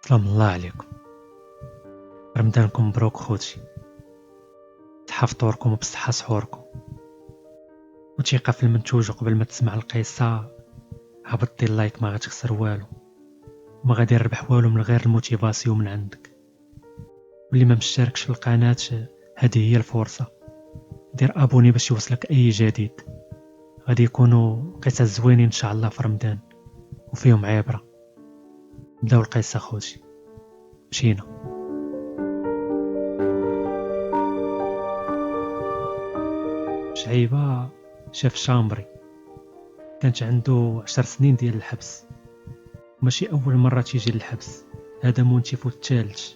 سلام الله عليكم. رمضانكم مبروك خوتي، صحة فطوركم وبصحة سحوركم، وثيقة في المنتوج. وقبل ما تسمع القصة هبط دي اللايك، ما غتخسر والو وما غادي نربح والو من غير الموتيفاسيون من عندك. واللي ما مشتركش في القناة هذه هي الفرصة، دير ابوني باش يوصلك اي جديد. غادي يكونوا قصص زوينين ان شاء الله في رمضان وفيهم عبرة. بداو القصة خوتي، مشينا. شعيبة شاف شامبري، كانت عنده 10 سنين ديال الحبس، ماشي اول مرة تيجي للحبس، هذا مونتيفو الثالث.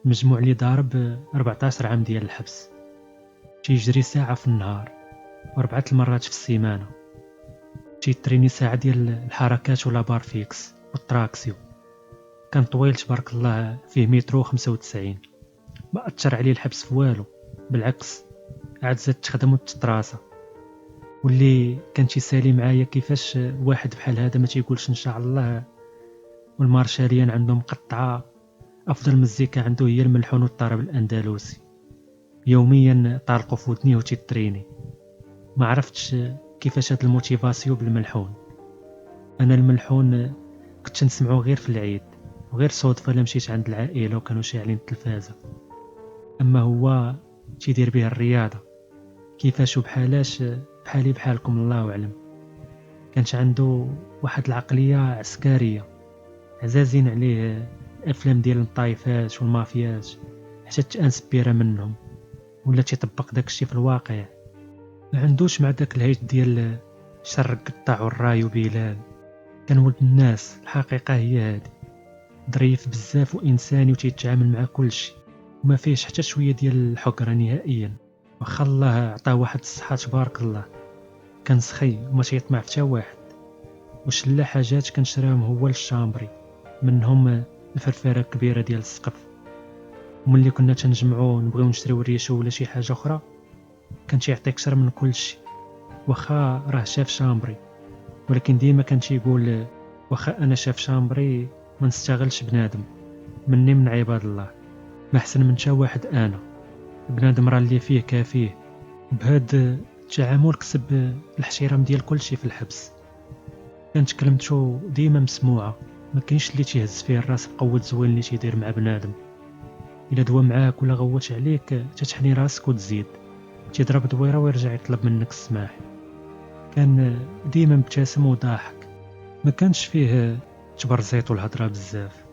مجموع لي ضارب 14 عام ديال الحبس، تيجري ساعة في النهار و4 المرات في السيمانة، تيتريني ساعة ديال الحركات ولا بارفيكس والتراكسيو. كان طويل تبارك الله، فيه مترو 95. ما أثر عليه الحبس في والو، بالعكس عاد زاد تخدم وتتراسى. واللي كان تيسالي معايا كيفاش واحد بحال هذا ما تيقولش ان شاء الله. والمارشاليان عندهم مقطعة، افضل مزيكا عنده هي الملحون والطرب الاندلسي. يوميا طالقوا في ودنيه وتيتريني. ما عرفتش كيفاش هاد الموتيفاسيون بالملحون. انا الملحون كنت نسمعو غير في العيد، وغير صدفة لا مشيت عند العائلة وكانوا شاعلين التلفازة. اما هو تيدير به الرياضة، كيفاش وبحالاش بحالي بحالكم الله اعلم. كانت عنده واحد العقلية عسكرية، عزازين عليه الافلام ديال الطايفات والمافيات، حتى تانس بيرة منهم ولا تيطبق داكشي في الواقع. ما عندوش مع داك الهيت ديال شر قطاع والراي وبلال. كان ولد الناس، الحقيقة هي هادي. ظريف بزاف وانساني وتيتعامل مع كلشي، وما فيهش حتى شوية ديال الحقرة نهائيا. واخا الله عطاه واحد الصحة تبارك الله، كان سخي وما تيطمع في حتى واحد. وشلا حاجات كنشراهم هو للشامبري، منهم الفرفاره الكبيره ديال السقف. وملي كنا تنجمعو نبغيو نشريو ريشو ولا شي حاجه اخرى، كان تيعطي كثر من كل شيء. واخا راه شاف شامبري، ولكن ديما كان تيقول واخا انا شاف شامبري ما نستغلش بنادم، مني من عباد الله، ما احسن من تا واحد. انا بنادم راه اللي فيه كافيه. وبهاد التعامل كسب الاحترام ديال كل شيء في الحبس. كانت كلمته ديما مسموعه، ما كاينش اللي تيهز فيه الراس بقوه زوين اللي تيدير مع بنادم. الا دوا معاك ولا غوت عليك تتحني راسك وتزيد، تيضرب دويره ويرجع يطلب منك السماح. كان ديما مبتسم وضاحك، ما كانش فيه تبرزيط والهضره بزاف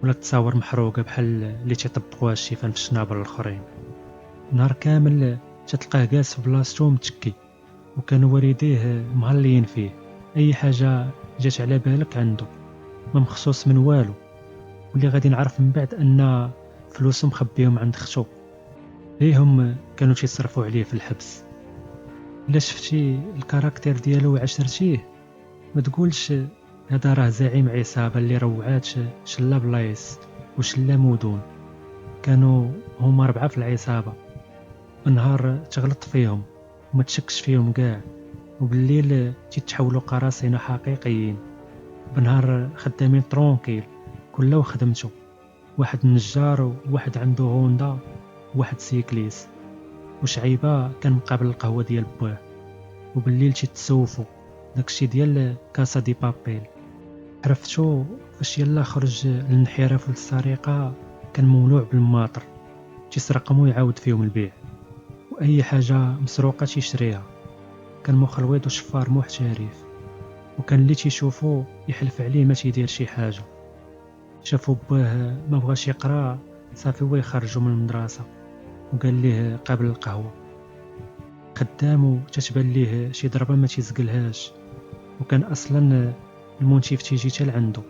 ولا تصاور محروقه بحال اللي تيطبقوها الشيفان في الشنابر الاخرين. نهار كامل تتلقاه جالس في بلاصتو متكي، وكانوا والديه مهليين فيه. اي حاجه جات على بالك عنده، ما مخصوص من والو. واللي غادي نعرف من بعد ان فلوسهم مخبيهم عند اختو، ليهم كانوا تيصرفوا عليه في الحبس. الا شفتي الكاركتير ديالو وعشرتيه ما تقولش هذا راه زعيم عصابه اللي روعات شلا بلايص وشلا مدن. كانوا هما 4 في العصابه، نهار تغلط فيهم وما تشكش فيهم كاع، وبالليل تيتحولوا قراصنة حقيقيين. بنهار خدامين ترونكيل كله وخدمته، واحد نجار وواحد عنده هوندا وواحد سيكليس. وشعيبة كان مقابل القهوة ديال بواه، وبالليل تيتسوفوا داكشي ديال كاسا دي بابيل. عرفتو فاش يلا خرج للانحراف والسرقة، كان مولوع بالماطر، تيسرقهم ويعاود فيهم البيع، واي حاجة مسروقة تيشريها. كان مخلوط وشفار محترف، وكان اللي تيشوفو يحلف عليه ما تيدير شي حاجه. شافو باه ما بغاش يقرا صافي هو يخرجو من المدرسه، وقال ليه قابل القهوه. خدامو تتبان ليه شي ضربه ما تيزقلهاش، وكان اصلا المونتيف تيجي حتى لعندو،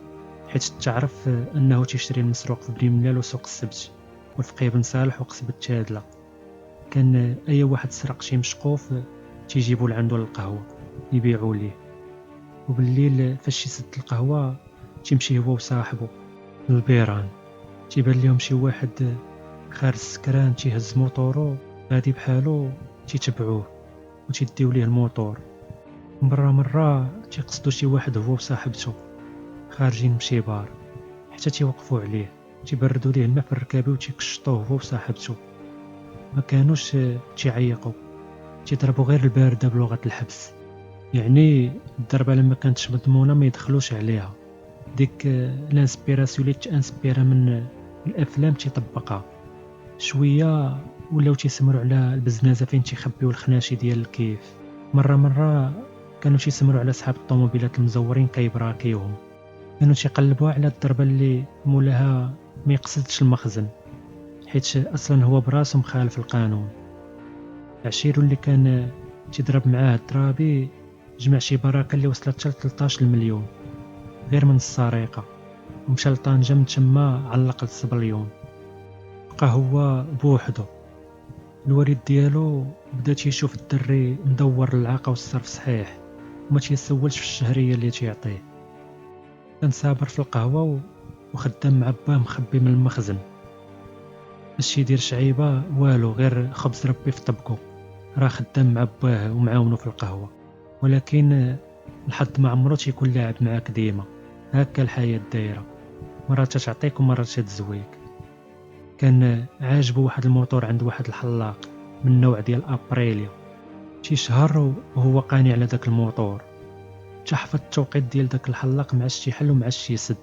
حيت تعرف انه تيشري المسروق في بني ملال وسوق السبت والفقيه بن صالح وقصبة التادله. كان اي واحد سرق شي مشقوف تيجيبو لعندو للقهوه يبيعوا ليه. وبالليل فاش يسد القهوه تيمشي هو وصاحبه للبيران، تيبان لهم شي واحد خارج سكران تيهز موطورو غادي بحالو، تيتبعوه وتيديو ليه الموطور. مرة تيقصدو شي واحد هو وصاحبته خارجين بشي بار، حتى تيوقفوا عليه، تيبردوا ليه الماء في الركابي وتيكشطوه هو وصاحبته. ما كانوش تيعيقوا، تيضربوا غير البارده بلغه الحبس. يعني الضربه لما كانتش مضمونه ما يدخلوش عليها. ديك الانسبيراسيون اللي تانسبيرا من الافلام تيطبقها. شويه ولاو تيسمروا على البزنازه فين تيخبيو الخناشي ديال الكيف. مره كانوا تيسمروا على صحاب الطوموبيلات المزورين كيبراكيوهم. كانوا تيقلبوا على الضربه اللي مولاها ما يقصدش المخزن، حيت اصلا هو براسو مخالف القانون. عشيرو اللي كان تيضرب معاه الضرابي جمع شي بركه اللي وصلت حتى 13 مليون غير من السرقه، ومشى لطنجة من تما علق السبليون. بقى هو بوحدو. الوالد ديالو بدا تيشوف الدري مدور العاقه والصرف صحيح، وما تيسولش في الشهريه اللي تيعطيه. كان صابر في القهوه وخدام مع باه مخبي من المخزن باش يدير شعيبه والو، غير خبز ربي في طبقو. راه خدام مع باه ومعاونو في القهوه، ولكن الحظ ما عمرو تيكون لاعب معاك ديما. هكا الحياه دايره، مرات تعطيك ومرات تزويك. كان عاجبو واحد الموتور عند واحد الحلاق من النوع ديال ابريليا. شي شهر وهو قاني على داك الموتور. تحفظ التوقيت ديال داك الحلاق مع شي حل ومع شي سد.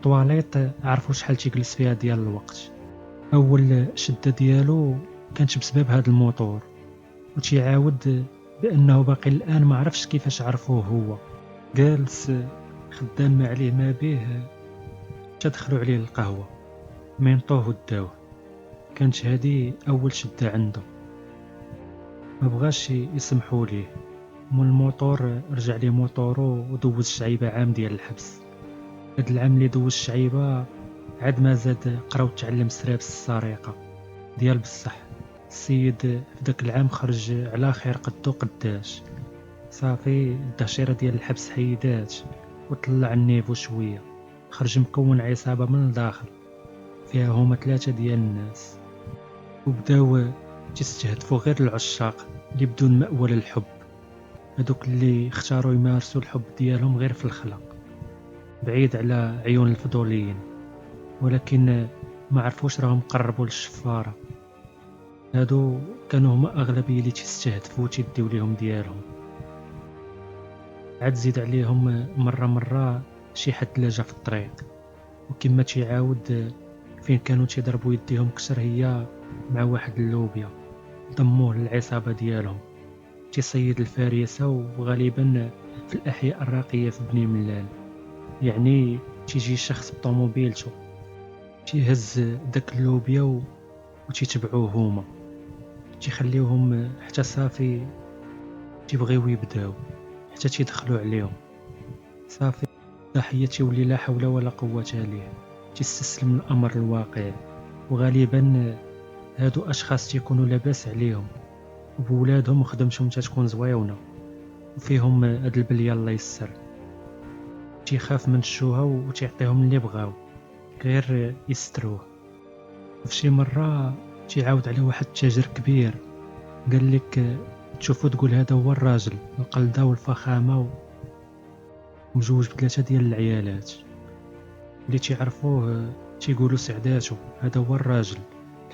طواليط عرفوا شحال تيجلس فيها ديال الوقت. اول شده ديالو كانت بسبب هذا الموتور، وتيعاود بانه باقي الان ما عرفش كيفاش عرفوه هو. جالس خدام ما عليه ما به، تدخلوا عليه القهوه مينطوه وداوه. كانت هذه اول شده عنده، ما بغاش يسمحوا ليه. مول الموتور رجع ليه موتورو ودوز شعيبه عام ديال الحبس. هاد العام اللي دوز شعيبه عاد ما زاد قرا وتعلم سرابس السرقه ديال بصح. السيد في داك العام خرج على خير قدو قداش. صافي الدهشيره ديال الحبس حيدات وطلع النيفو شويه. خرج مكون عصابه من الداخل فيها هما 3 ديال الناس، وبداو تستهدفوا غير العشاق اللي بدون مأوى للحب، هذوك اللي اختاروا يمارسوا الحب ديالهم غير في الخلا بعيد على عيون الفضوليين، ولكن ما عرفوش راهم قربوا للشفاره. هادو كانوا هما اغلبيه اللي تستهدفوا وتديو ليهم ديالهم. عاد زيد عليهم مره شي حد لاجا في الطريق، وكما تيعاود فين كانوا تيضربوا يديهم كسر هي مع واحد اللوبيا ضموه للعصابه ديالهم. تيصيد الفريسه وغالبا في الاحياء الراقيه في بني ملال. يعني تيجي شخص بطوموبيلته تيهز داك اللوبيا وتيتبعوه هما، تيخليوهم حتى صافي تيبغيو يبداو حتى تيدخلوا عليهم. صافي ضحية تيولي لا حول ولا قوة ليه، تيستسلم الامر الواقع. وغالبا هادو اشخاص تيكونوا لاباس عليهم وبولادهم وخدمتهم تتكون زويونه وفيهم هاد البليه الله يسر. تيخاف من الشوهه وتيعطيهم اللي بغاو غير يستروه. وفي شي مره تيعاود على واحد التاجر كبير، قال لك تشوفوا تقول هذا هو الراجل القلده والفخامه ومجوج ب3 ديال العيالات اللي تيعرفوه تيقولوا سعداتو. هذا هو الراجل،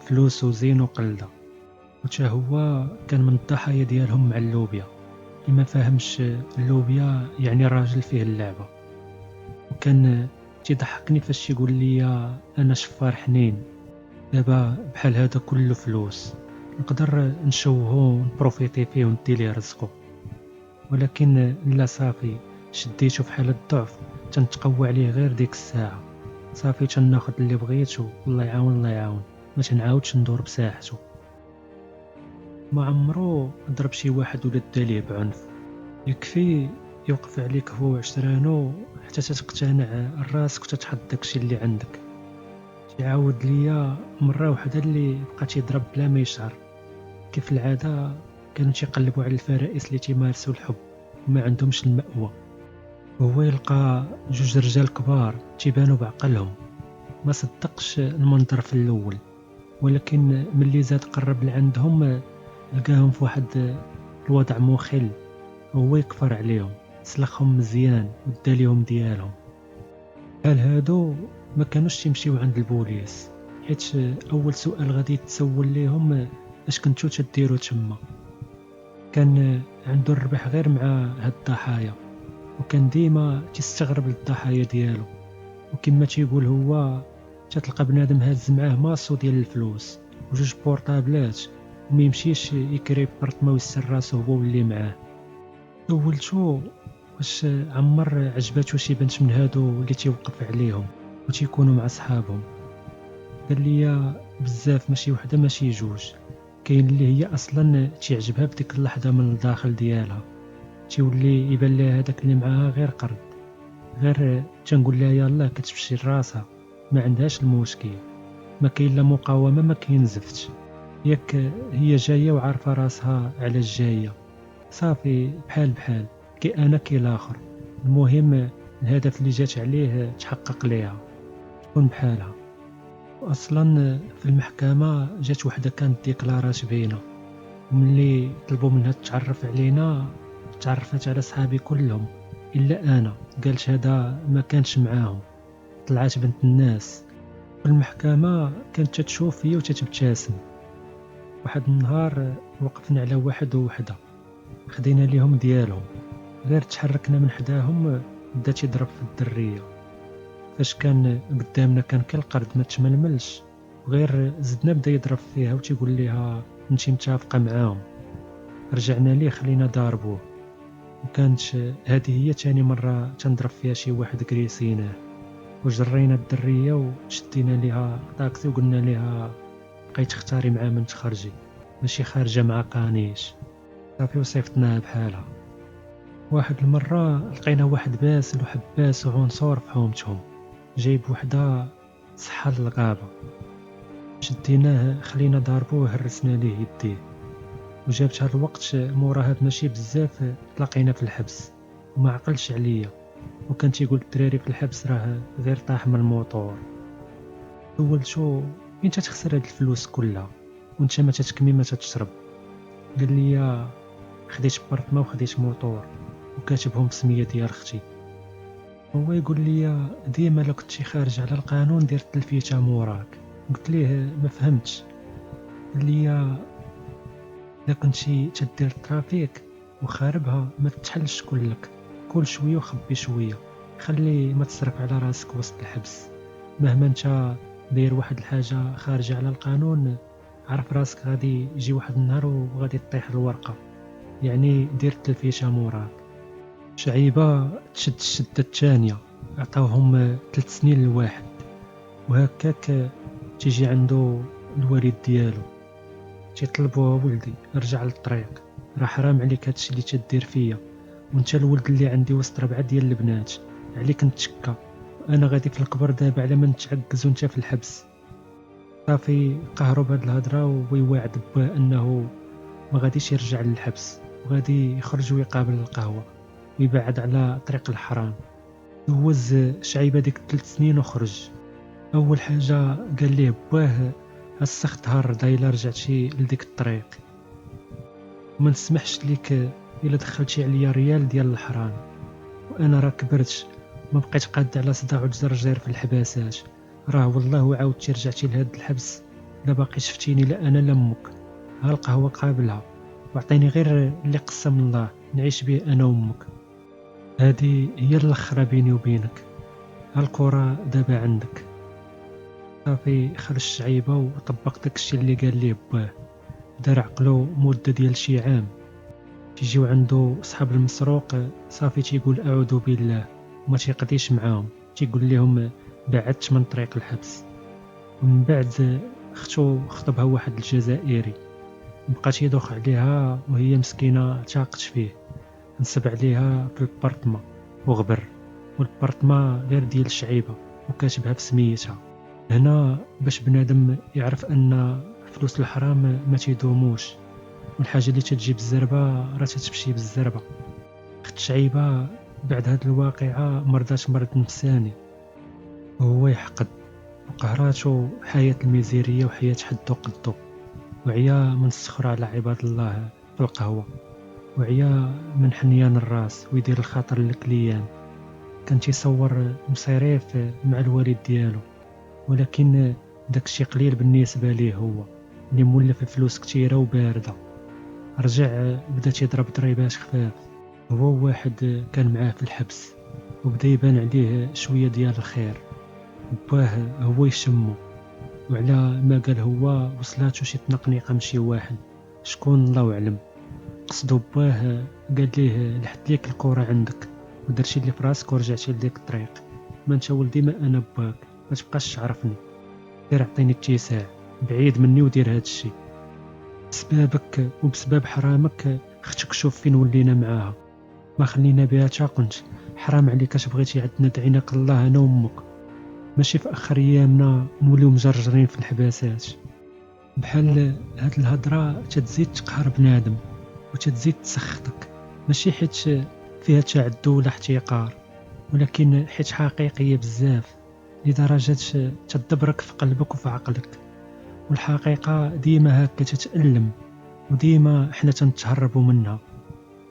فلوس وزين وقلده. وتا هو كان من الضحايا ديالهم مع اللوبيا. اللي ما فاهمش اللوبيا يعني الراجل فيه اللعبه. وكان تيضحكني فاش يقول لي انا شفار حنين، دابا بحال هذا كله فلوس نقدر نشوهو ونبروفيتي فيه وندي ليه رزقو. ولكن لا، صافي شديتو في حالة ضعف تنتقوى عليه غير ديك الساعه. صافي تناخد اللي بغيتو، الله يعاون الله يعاون، ما تنعاودش ندور بساحته. ما عمرو ضرب شي واحد ولا داليه بعنف. يكفي يوقف عليك هو عشرانو حتى تقتنع راسك وتتحط داكشي اللي عندك. يعاود ليا مره وحده اللي بقى تيضرب بلا ما يشعر. كيف العاده كانوا تيقلبوا على الفرائس اللي تيمارسوا الحب وما عندهمش المأوى، وهو يلقى 2 رجال كبار تيبانوا بعقلهم. ما صدقش المنظر في الاول، ولكن ملي زاد قرب لعندهم لقاهم في واحد الوضع مخل. وهو يكفر عليهم، سلخهم مزيان وداليهم ديالهم. بحال هادو ما كانوش يمشيو عند البوليس، حيت اول سؤال غادي يتسول ليهم اش كنتو تديروا تما. كان عنده الربح غير مع هاد الضحايا، وكان ديما تيستغرب الضحايا ديالو، وكما تيقول هو تتلقى بنادم هاز معاه ماسو ديال الفلوس وجوج بورطابلات وما يمشيش يكري بارطما ويسر راسو هو واللي معاه. سولتو واش عمر عجباتو شي بنت من هادو اللي تيوقف عليهم وتيكونوا مع صحابهم. قال لي بزاف، ماشي وحده ماشي جوج. كاين اللي هي اصلا تيعجبها بديك اللحظه من الداخل ديالها، تيولي يبان لها هذاك اللي معاها غير قرد، غير تنقول لها يلاه كتمشي لراسها، ما عندهاش المشكل، ما كاين لا مقاومه ما كاين زفت. ياك هي جايه وعارفه راسها على الجايه، صافي بحال بحال، كي انا كي الاخر، المهم الهدف اللي جات عليه تحقق ليها، تكون بحالها. واصلا في المحكمه جات وحده كانت ديكلارات بينا، وملي طلبوا منها تتعرف علينا تعرفت على صحابي كلهم الا انا. قالت هذا ما كانش معاهم، طلعت بنت الناس. في المحكمه كانت تشوف فيا وتتبتسم. واحد النهار وقفنا على واحد ووحده، خدينا ليهم ديالهم، غير تحركنا من حداهم بدا تيضرب في الدريه. فاش كان قدامنا كان كالقرد ما تململش، وغير زدنا بدا يضرب فيها وتيقول ليها نتي متفقه معاهم. رجعنا ليه خلينا ضاربوه، وكانت هذه هي تاني مره تنضرب فيها شي واحد كريسيناه. وجرينا الدريه وشدينا ليها طاكسي وقلنا ليها بقيت تختاري مع من تخرجي، ماشي خارجه مع قانيش. صافي وصيفطناها بحالها. واحد المره لقينا واحد باسل وحباس وعنصر في حومتهم، جايب وحده صحة للغابه. شديناه خلينا ضاربوه، هرسنا ليه يديه. وجابت هاد الوقت مورا هاد ماشي بزاف تلاقينا في الحبس، وما عقلش عليا، وكان تيقول الدراري في الحبس راه غير طاح من الموطور. سولتو فين تتخسر هاد الفلوس كلها وانت ما تتكمي ما تتشرب؟ قال لي خديت بارطما وخديت موطور وكاتبهم بسميه ديال اختي. هو يقول لي ديما لو كنتي خارج على القانون دير التلفيته موراك. قلت ليه ما فهمتش. قال لي الا كنتي تدير الترافيك وخاربها ما تتحلش كلك، كل شويه وخبي شويه، خلي ما تصرف على راسك وسط الحبس. مهما انت داير واحد الحاجه خارجه على القانون، عرف راسك غادي يجي واحد النهار وغادي تطيح الورقه، يعني دير التلفيشه موراك. شعيبه تشد الشده الثانيه، عطاوهم 3 سنين لواحد. وهكاك تيجي عنده الوالد ديالو تيطلبوه ولدي رجع للطريق، راه حرام عليك هادشي اللي تدير فيا، وانت الولد اللي عندي وسط 4 ديال البنات، عليك نتشكى، وانا غادي في القبر دابا على ما نتعكز وانت في الحبس. صافي قهروا بهاد الهضره ويواعد باه انه ما غاديش يرجع للحبس، وغادي يخرج ويقابل القهوه ويبعد على طريق الحرام. دوز شعيبه ديك 3 سنين وخرج. اول حاجه قال ليه باه السخت هاردا الا رجعتي لديك الطريق، وما نسمحش ليك الا دخلتي عليا ريال ديال الحرام، وانا راه كبرت ما بقيت قاد على صداع وتزرجير في الحباسات، راه والله عاودتي رجعتي لهاد الحبس لا باقي شفتيني لا انا لا امك. ها القهوه قابلها، وعطيني غير اللي قسم الله نعيش به انا وامك. هذه هي الاخره بيني وبينك، ها الكره دابا عندك. صافي خرج شعيبه وطبق داكشي اللي قال ليه باه. دار عقلو مده ديال شي عام، تيجيو عنده صحاب المسروق صافي تيقول اعوذ بالله وما تيقضيش معاهم، تيقول لهم بعدت من طريق الحبس. ومن بعد اختو خطبها واحد الجزائري، بقى تيدوخ عليها وهي مسكينه تاقت فيه، نسب عليها في البارطما وغبر، والبارطما غير ديال الشعيبه وكاتبها بسميتها. هنا باش بنادم يعرف ان فلوس الحرام ما تيدوموش، والحاجه اللي تتجي بالزربه راه تتمشي بالزربه. اخت شعيبه بعد هاد الواقعه مرضات مرض نفساني، وهو يحقد، وقهراتو حياة الميزيريه وحياة حدو قدو، وعيا من السخرة على عباد الله في القهوه، وعيا من حنيان الراس ويدير الخاطر للكليان. كان تيصور مصيريف مع الوالد ديالو، ولكن داكشي قليل بالنسبة ليه هو اللي مولف الفلوس كتيرة وباردة. رجع بدا تيضرب ضريبات خفاف هو واحد كان معاه في الحبس، وبدا يبان عليه شوية ديال الخير. باه هو يشمو، وعلى ما قال هو وصلاتو شي تنقنيقة من شي واحد شكون الله أعلم. قصدو باه قال ليه لحت ليك الكرة عندك ودرتي اللي في راسك ورجعتي لديك الطريق، ما انت ولدي ما انا باك، ما تبقاش تعرفني، دير عطيني اتساع بعيد مني ودير هاد الشي. بسبابك وبسباب حرامك اختك شوف فين ولينا معاها، ما خلينا بها تا قنت. حرام عليك اش بغيتي عندنا دعيناك الله انا وامك، ماشي في اخر ايامنا نوليو مجرجرين في الحباسات. بحال هاد الهضره تتزيد تقهر بنادم وتتزيد تسخطك، ماشي حيت فيها تعد ولا احتقار، ولكن حيت حقيقيه بزاف لدرجه تدبرك في قلبك وفي عقلك. والحقيقه ديما هكا تتألم، وديما حنا تنتهربوا منها.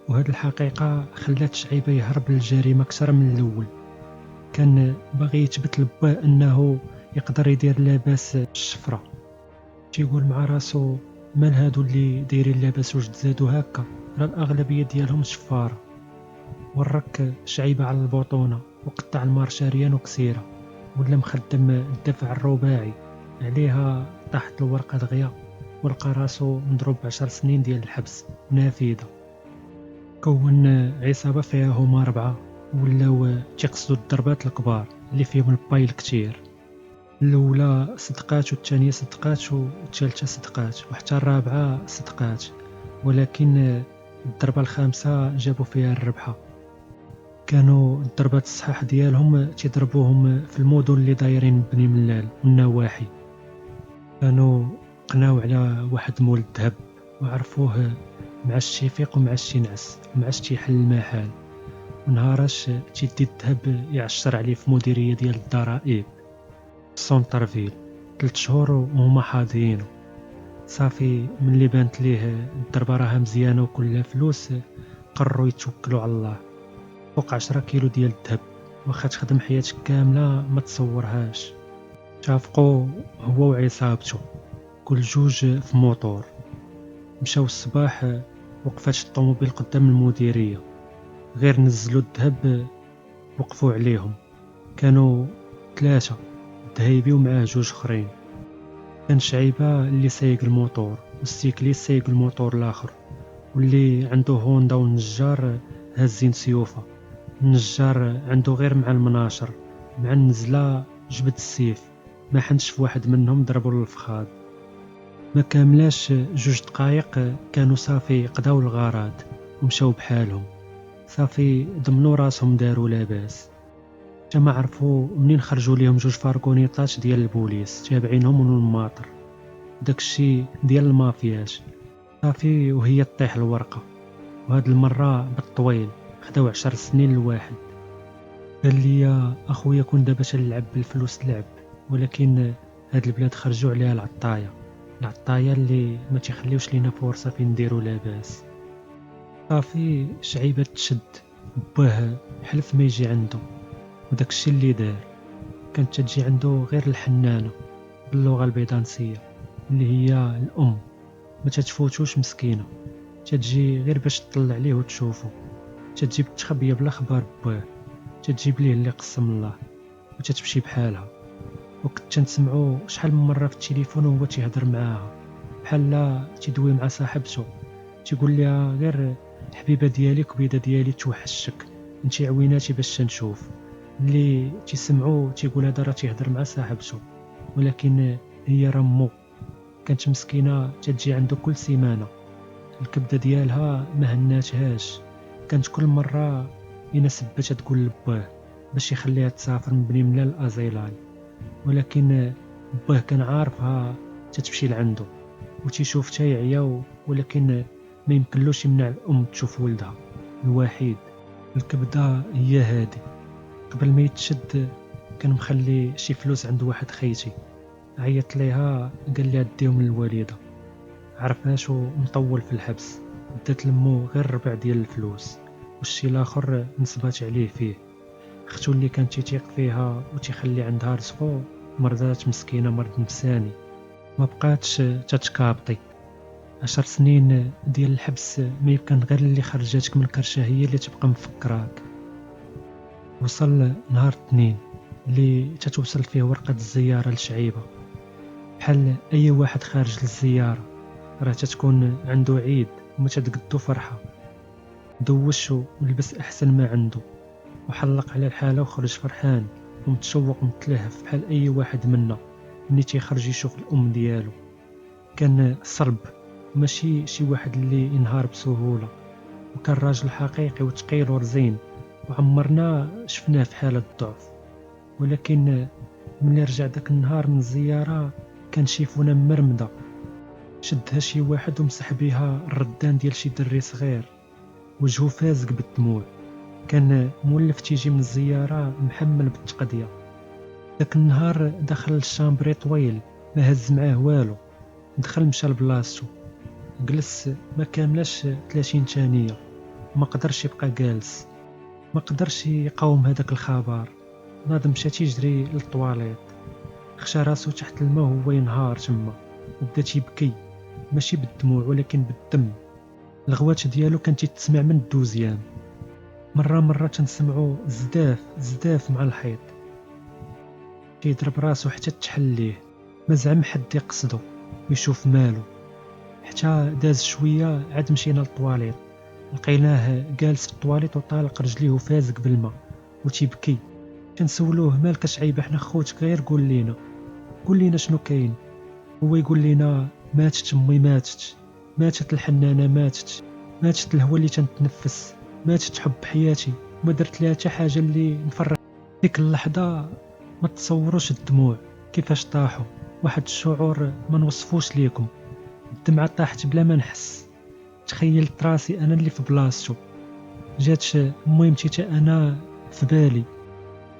وهاد الحقيقه خلات شعيبه يهرب للجريمه اكثر من الاول. كان باغي يثبت لباه انه يقدر يدير لاباس الشفره، تيقول مع راسو مال هادو اللي دايرين لاباس وجد زادو هكا، راه الاغلبيه ديالهم شفاره. ورك شعيبه على البطونه وقطع المارشاريان وكسيره، ولا مخدم الدفع الرباعي عليها، طاحت الورقه دغيا ولقى راسو مضروب ب10 سنين ديال الحبس نافذه. كون عصابه فيها هما 4 ولاو تيقصدوا الضربات الكبار اللي فيهم الباي الكتير. الاولى صدقات والثانيه صدقات والثالثه صدقات وحتى الرابعه صدقات، ولكن الضربه الخامسه جابوا فيها الربحه. كانوا الضربات الصحاح ديالهم تيضربوهم في المدن اللي دايرين بني ملال والنواحي. كانوا قناو على واحد مول الذهب وعرفوه معاش تيفيق ومعاش تينعس ومعاش تيحل المحال، ونهاراش تيدي الذهب يعشر عليه في مديريه ديال الضرائب سونترفيل. 3 شهور وهما حاضيينو. صافي ملي بانت ليه الضربه راها مزيانه وكلها فلوس، قرروا يتوكلوا على الله. فوق 10 كيلو ديال الذهب، واخا تخدم حياتك كامله ما تصورهاش. تافقوا هو وعصابته كل جوج في موطور. مشاو الصباح، وقفات الطوموبيل قدام المديريه، غير نزلوا الذهب وقفوا عليهم. كانوا 3 الذهيبي ومعاه 2 اخرين. كان شعيبه اللي سايق الموطور والسيكليست سايق الموطور الاخر، واللي عنده هوندا، والنجار هازين سيوفه. النجار عنده غير مع المناشر، مع النزله جبد السيف، ما حنش في واحد منهم ضربوا للفخاد. ما كاملاش 2 دقايق كانوا صافي قداو الغرض ومشاو بحالهم. صافي ضمنوا راسهم داروا لاباس. ما عرفوا منين خرجوا ليهم 2 فارغونيطات ديال البوليس تابعينهم من الماطر، داكشي ديال المافيات. صافي وهي تطيح الورقه، وهاد المره بالطويل خداو 10 سنين الواحد. قال لي اخويا كون دابا تنلعب بالفلوس لعب، ولكن هاد البلاد خرجوا عليها العطايا اللي ما تيخليوش لينا فرصه فين نديروا لاباس. صافي شعيبه تشد باه حلف ما يجي عنده، وداكشي اللي دار. كانت تجي عنده غير الحنانه باللغه البيضانسيه اللي هي الام، ما تتفوتوش مسكينه، تجي غير باش تطلع عليه وتشوفه، تجيب تخبيه بلا خبر باه، تجيب ليه اللي قسم الله وتتمشي بحالها. وكنت تنسمعو شحال من مره في التليفون وهو تيهضر معاها بحال لا تيدوي مع صاحبته، تيقول لها غير حبيبه ديالي كبيده ديالي توحشك، انتي عويناتي باش تنشوف. اللي تيسمعو تيقول هذا راه تيهضر مع صاحبته، ولكن هي رمو. كانت مسكينه تجي عنده كل سيمانه، الكبده ديالها ما هناتهاش. كانت كل مره يناسبها تقول لباه باش يخليها تسافر من بني ملال لازيلال، ولكن باه كان عارفها تتمشي لعنده وتيشوف تا يعيا، ولكن ما يمكنلوش يمنع الام تشوف ولدها الوحيد. الكبده هي هادي. قبل ما يتشد كان مخلي شي فلوس عند واحد خيتي، عيط ليها قال لها ديهم للوالده، عرفاش مطول في الحبس، دات لمو غير 4 ديال الفلوس، والشي الاخر نصبات عليه فيه. اختو اللي كان تيثيق فيها وتيخلي عندها رزقو مرضات مسكينه، مرض نفساني، ما بقاتش تتكابطي. 10 سنين ديال الحبس ما يمكن غير اللي خرجاتك من كرشه هي اللي تبقى مفكراك. وصل نهار الاثنين اللي تتوصل فيه ورقه الزياره لشعيبه. بحال اي واحد خارج للزياره راه تتكون عنده عيد وما تتقدو فرحه. دوش ولبس احسن ما عنده وحلق على الحاله وخرج فرحان ومتشوق ومتلهف بحال اي واحد منا ملي تيخرج يشوف الام ديالو. كان صلب، ماشي شي واحد اللي ينهار بسهوله، وكان راجل حقيقي وثقيل ورزين وعمرنا شفناه في حاله ضعف. ولكن ملي رجع داك النهار من الزياره كان شيفونه مرمده، شدها شي واحد ومسح بها الردان ديال شي دري صغير، وجهه فازق بالدموع. كان مولف تيجي من الزياره محمل بالتقضيه. داك النهار دخل للشامبري طويل، ما هز معاه والو، دخل مشى لبلاصتو، جلس ما كاملاش 30 ثانيه، ما قدرش يبقى جالس، ما قدرش يقاوم هذاك الخبر. ناض مشى تيجري للطواليت، خشى راسو تحت الماء وهو ينهار تما، وبدا تيبكي ماشي بالدموع ولكن بالدم. الغوات ديالو كانت تسمع من الدوزيام، مرة تنسمعو زداف مع الحيط. كيضرب راسو حتى تحليه، ما زعم حد يقصدو ويشوف مالو. حتى داز شويه عاد مشينا للطواليت، لقيناه جالس في الطواليت وطالق رجليه وفازق بالماء وتيبكي. كنسولوه مالك شعيبه، حنا خوتك، غير قول لينا شنو كاين. هو يقول لينا ماتت امي، ماتت الحنانه، ماتت الهوى اللي تنتنفس، ماتت حب حياتي، ما درت لها حتى حاجه اللي نفرح. ديك اللحظه ما تصوروش الدموع كيفاش طاحوا، واحد الشعور ما نوصفوش ليكم. الدمعه طاحت بلا ما نحس، تخيلت راسي انا اللي في بلاصتو. جاتش المهم حتى انا في بالي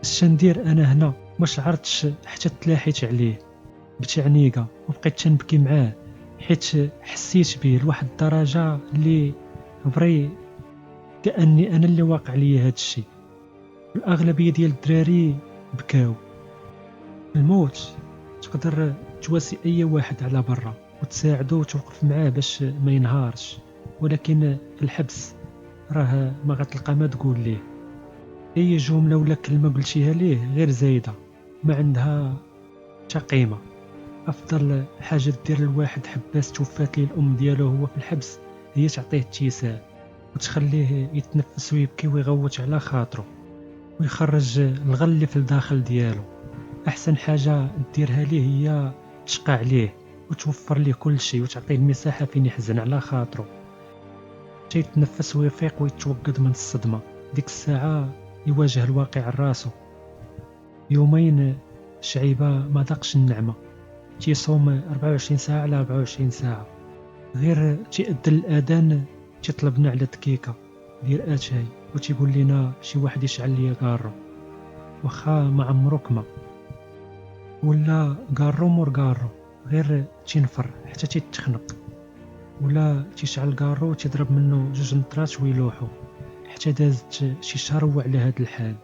اش ندير انا هنا، ما شعرتش حتى تلاحيت عليه بتعنيقه وبقيت تنبكي معاه، حيت حسيت به لواحد الدرجه اللي بري كاني انا اللي واقع ليا هاد الشيء. الاغلبيه ديال الدراري بكاو. الموت تقدر تواسي اي واحد على برا وتساعدو وتوقف معاه باش ما ينهارش، ولكن في الحبس راه ما غتلقى ما تقول ليه. اي جمله ولا كلمه قلتيها ليه غير زايده، ما عندها حتى قيمه. افضل حاجه دير الواحد حباس توفات ليه الام ديالو هو في الحبس هي تعطيه اتساع وتخليه يتنفس ويبكي ويغوت على خاطره ويخرج الغل اللي في الداخل ديالو. احسن حاجه ديرها ليه هي تشقى عليه وتوفر ليه كل شيء وتعطيه المساحه فين يحزن على خاطره، تيتنفس ويفيق ويتوقد من الصدمه. ديك الساعه يواجه الواقع راسو. يومين شعيبه ما ذاقش النعمه، تيصوم 24 ساعه على 24 ساعه، غير تيأذن الاذان تيطلبنا على دقيقه دير اتاي وتيقول لنا شي واحد يشعل ليا كارو، واخا ما عمرك ما ولا كارو مور كارو، غير تينفر حتى تيتخنق، ولا تيشعل كارو تيضرب منه 2 نطرات ويلوحو. حتى دازت شي شهر هو على هاد الحال.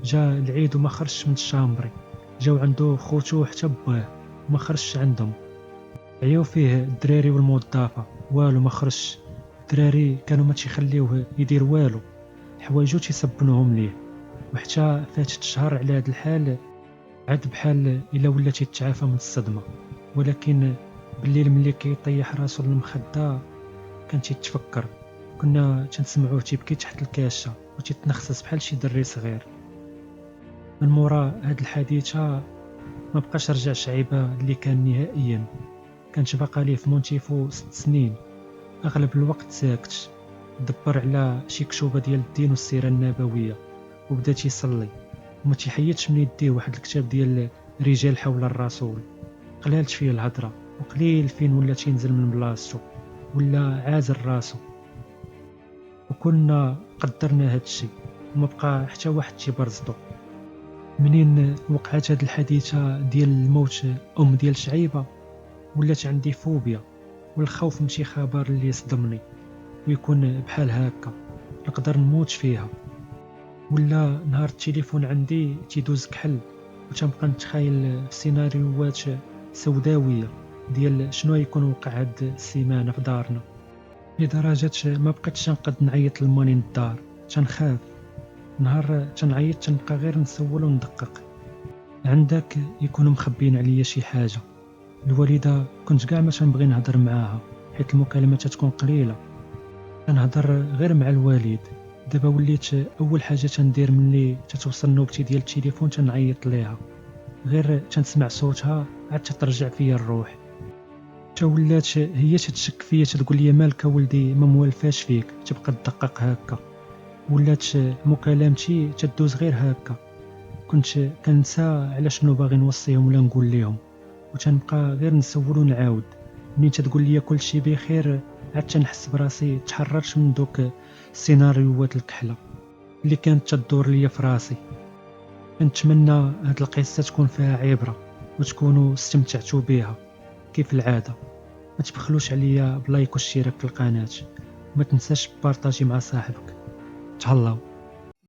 جا العيد وما خرجش من الشامبري، جاو عنده خوتو حتى باه وما خرجش عندهم. عياو فيه الدراري والموظفه، والو ما خرجش. الدراري كانوا ما تيخليوه يدير والو، حوايجو تيسبنوهم ليه. وحتى فاتت شهر على هاد الحال، عاد بحال الا ولا تيتعافى من الصدمه. ولكن بالليل ملي كيطيح راسو للمخده كان تيتفكر، كنا تنسمعوه تيبكي تحت الكاشه وتيتنخسس بحال شي دري صغير. من مورا هاد الحادثه ما بقاش رجع شعيبه اللي كان نهائيا. كانت باقا ليه في مونتيفو 6 سنين، اغلب الوقت ساكت، دبر على شي كتوبه ديال الدين والسيره النبويه وبدا تيصلي وما تيحيدش من يديه واحد الكتاب ديال رجال حول الرسول. قلالت فيه الهضره وقليل فين ولا تينزل من بلاصتو ولا عازل راسو. وكنا قدرنا هاد الشيء وما بقى حتى واحد تيبرزطو. منين وقعت هاد الحادثه ديال الموت ديال شعيبه ولات عندي فوبيا والخوف من شي خبر اللي يصدمني ويكون بحال هكا نقدر نموت فيها. ولا نهار التليفون عندي تيدوز كحل وتنبقى نتخيل سيناريوهات سوداويه ديال شنو يكون وقع هاد السيمانه في دارنا، لدرجه ما بقيتش تنقد نعيط للمانين الدار. تنخاف نهار تنعيط تنبقى غير نسول وندقق. عندك يكونوا مخبين عليا شي حاجه. الوالده كنت كاع ما تنبغي نهضر معاها حيت المكالمات تكون قليله، كنهضر غير مع الوالد. دابا وليت اول حاجه تندير ملي تتوصل نوبتي ديال التليفون تنعيط ليها، غير تنسمع صوتها عاد ترجع فيا الروح. تا ولات هي تتشك فيا تقول لي مالك ولدي ما موالفاش فيك تبقى تدقق هكا. ولات مكالمتي تدوز غير هكا، كنت كنسى على شنو باغي نوصيهم ولا نقول لهم، وتنبقى غير نسول ونعاود. منين تقول لي كل شيء بخير عاد تنحس براسي تحررت من دوك السيناريوهات الكحله اللي كانت تدور ليا في راسي. كنتمنى هاد القصه تكون فيها عبره وتكونوا استمتعتوا بها. كيف العاده ما تبخلوش عليا بلايك واشتراك في القناه، ما تنساش بارطاجي مع صاحبك. تهلاو.